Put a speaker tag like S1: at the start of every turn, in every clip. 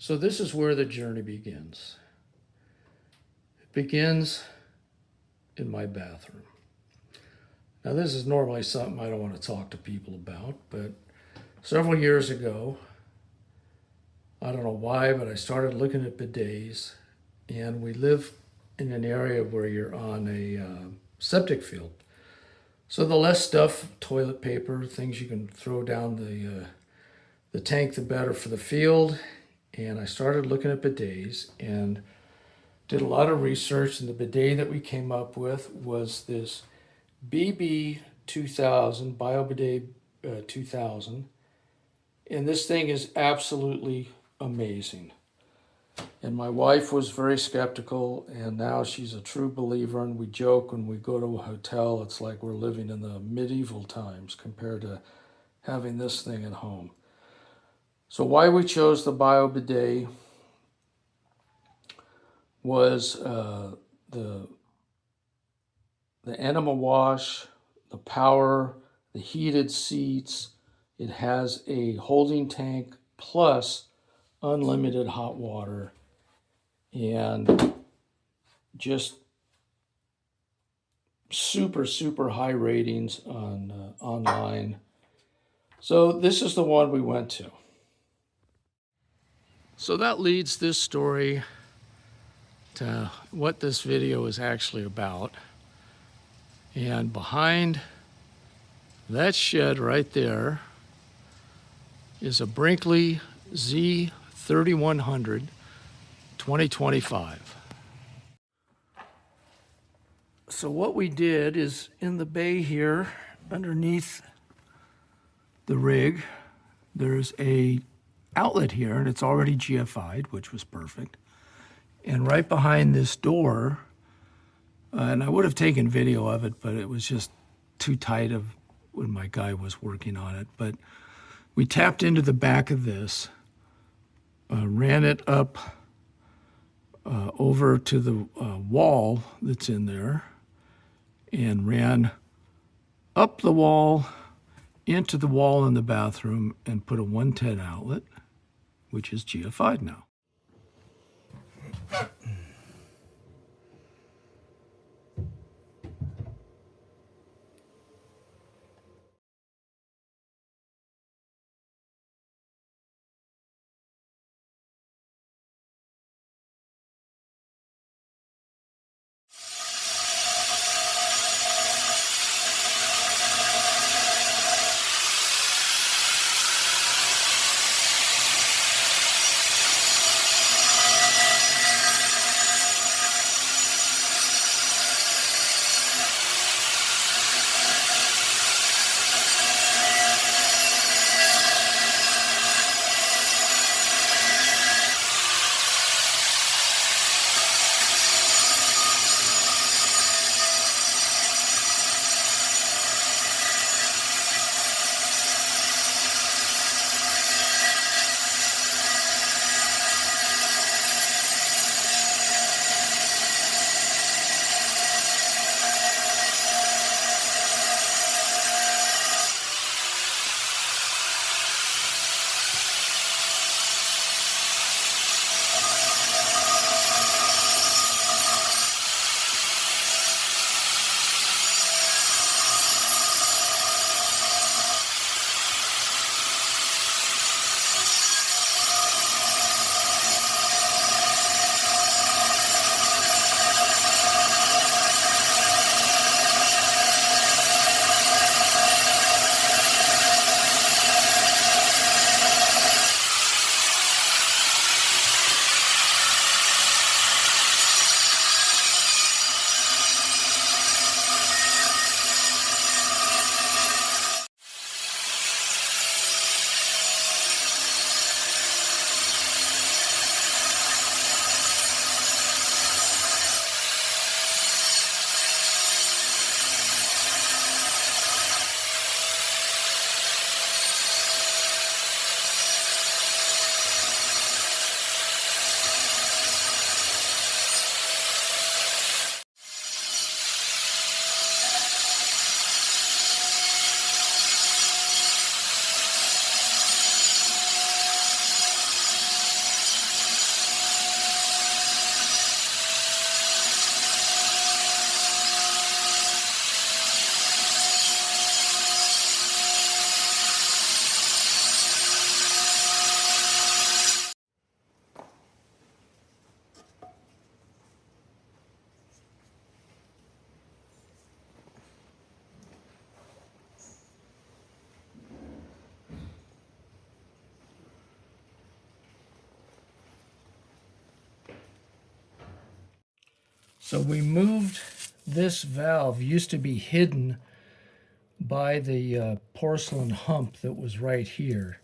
S1: So this is where the journey begins. It begins in my bathroom. Now this is normally something I don't want to talk to people about, but several years ago, I don't know why, but I started looking at bidets, and we live in an area where you're on a septic field. So the less stuff, toilet paper, things you can throw down the tank, the better for the field. And I started looking at bidets and did a lot of research, and the bidet that we came up with was this BB-2000 Bidet 2000. And this thing is absolutely amazing. And my wife was very skeptical, and now she's a true believer, and we joke when we go to a hotel, it's like we're living in the medieval times compared to having this thing at home. So why we chose the Bio Bidet was the enema wash, the power, the heated seats. It has a holding tank plus unlimited hot water, and just super high ratings on online. So this is the one we went to. So that leads this story to what this video is actually about. And behind that shed right there is a Brinkley Z3100 2025. So what we did is in the bay here, underneath the rig, there's a outlet here, and it's already GFI'd, which was perfect. And right behind this door, and I would have taken video of it, but it was just too tight of when my guy was working on it. But we tapped into the back of this, ran it up over to the wall that's in there, and ran up the wall into the wall in the bathroom and put a 110 outlet, which is GFI'd now. So we moved this valve, used to be hidden by the porcelain hump that was right here,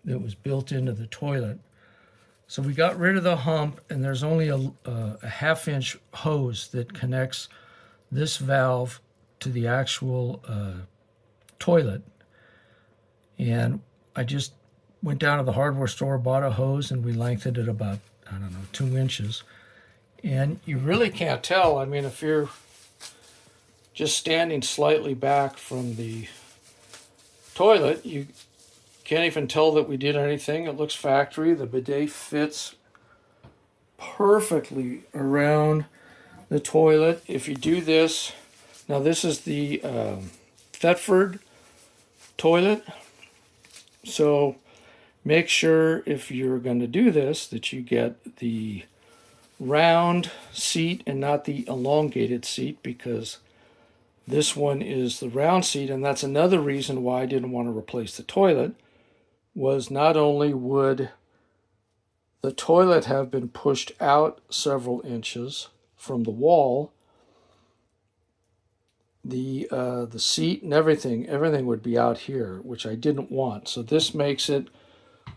S1: that was built into the toilet. So we got rid of the hump, and there's only a half-inch hose that connects this valve to the actual toilet. And I just went down to the hardware store, bought a hose, and we lengthened it about, I don't know, 2 inches. And you really can't tell. I mean, if you're just standing slightly back from the toilet, you can't even tell that we did anything. It looks factory. The bidet fits perfectly around the toilet. If you do this, now this is the Thetford toilet. So make sure if you're going to do this that you get the round seat and not the elongated seat, because this one is the round seat. And that's another reason why I didn't want to replace the toilet, was not only would the toilet have been pushed out several inches from the wall, the seat and everything would be out here, which I didn't want. So this makes it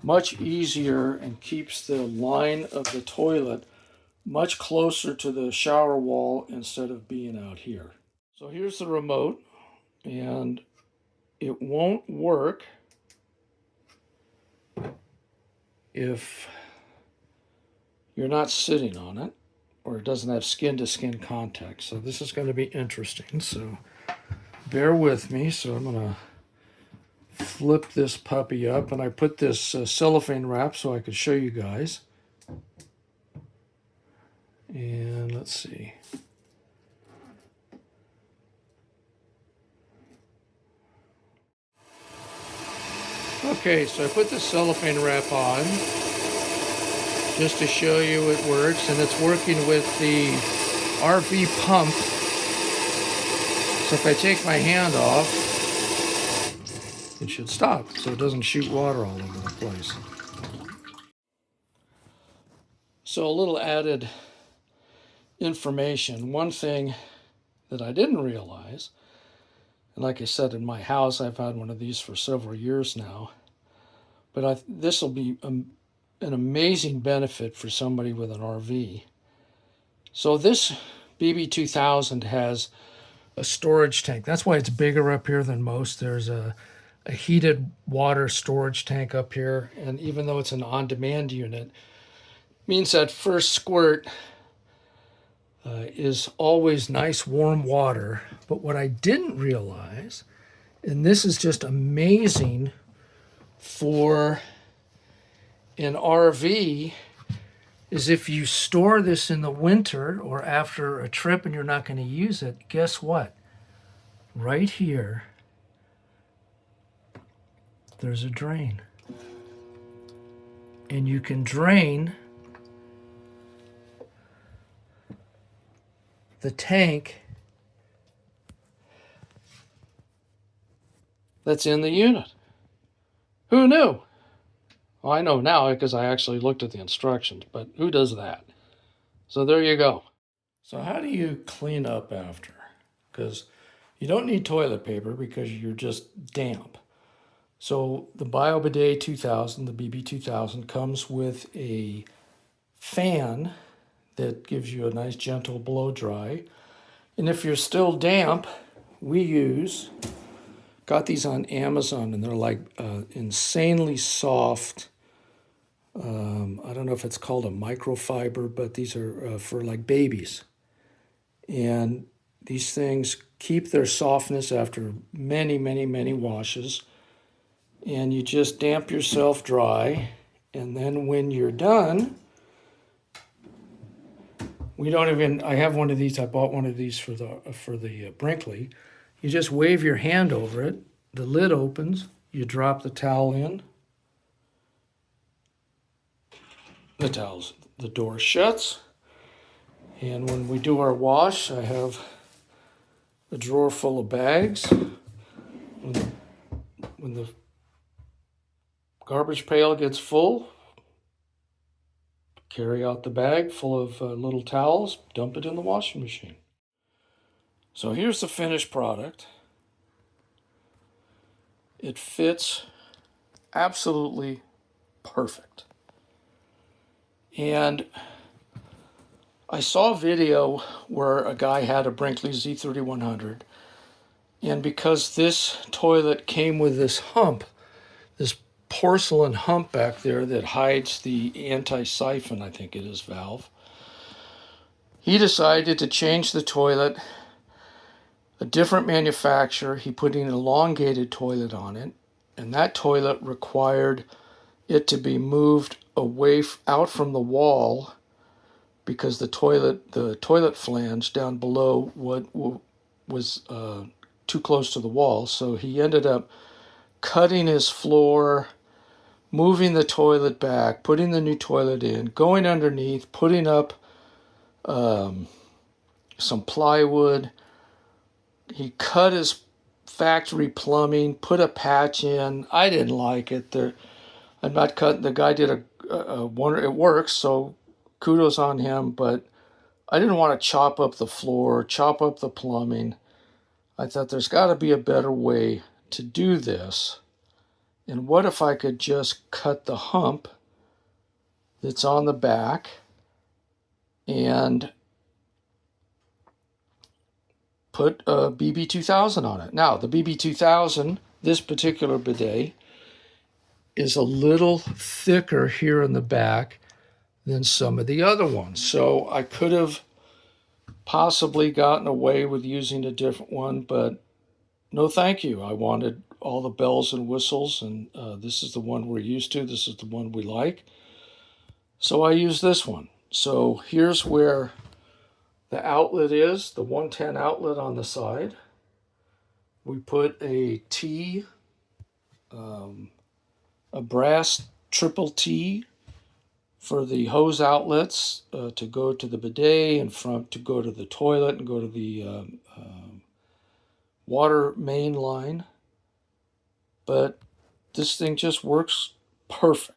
S1: much easier and keeps the line of the toilet much closer to the shower wall instead of being out here. So here's the remote, and it won't work if you're not sitting on it, or it doesn't have skin-to-skin contact. So this is going to be interesting. So bear with me. So I'm going to flip this puppy up, and I put this cellophane wrap so I could show you guys. And let's see. Okay, so I put the cellophane wrap on just to show you it works, and it's working with the RV pump. So if I take my hand off, it should stop, so it doesn't shoot water all over the place. So a little added information. One thing that I didn't realize, and like I said, in my house, I've had one of these for several years now, but this will be an amazing benefit for somebody with an RV. So this BB-2000 has a storage tank. That's why it's bigger up here than most. There's a heated water storage tank up here, and even though it's an on-demand unit, means that first squirt is always nice warm water. But what I didn't realize, and this is just amazing for an RV, is if you store this in the winter or after a trip and you're not going to use it, guess what? Right here, there's a drain. And you can drain the tank that's in the unit. Who knew? Well, I know now because I actually looked at the instructions, but who does that? So there you go. So how do you clean up after? Because you don't need toilet paper because you're just damp. So the BioBidet 2000, the BB-2000, comes with a fan that gives you a nice gentle blow dry. And if you're still damp, got these on Amazon, and they're like insanely soft. I don't know if it's called a microfiber, but these are for like babies. And these things keep their softness after many, many, many washes. And you just damp yourself dry. And then when you're done, I have one of these, I bought one of these for the Brinkley. You just wave your hand over it, the lid opens, you drop the towel in, the door shuts, and when we do our wash, I have a drawer full of bags. When the garbage pail gets full, carry out the bag full of little towels, dump it in the washing machine. So here's the finished product. It fits absolutely perfect. And I saw a video where a guy had a Brinkley Z3100, and because this toilet came with this hump, this porcelain hump back there that hides the anti-siphon, I think it is, valve, he decided to change the toilet, a different manufacturer. He put in an elongated toilet on it, and that toilet required it to be moved away out from the wall because the toilet flange down below was too close to the wall. So he ended up cutting his floor, moving the toilet back, putting the new toilet in, going underneath, putting up some plywood. He cut his factory plumbing, put a patch in. I didn't like it. I'm not cutting. The guy did a wonder. It works, so kudos on him. But I didn't want to chop up the floor, chop up the plumbing. I thought there's got to be a better way to do this. And what if I could just cut the hump that's on the back and put a BB-2000 on it? Now, the BB-2000, this particular bidet, is a little thicker here in the back than some of the other ones. So I could have possibly gotten away with using a different one, but no thank you. I wanted all the bells and whistles, and this is the one we're used to. This is the one we like. So I use this one. So here's where the outlet is, the 110 outlet on the side. We put a T, a brass triple T for the hose outlets to go to the bidet and to go to the toilet and go to the water main line. But this thing just works perfect.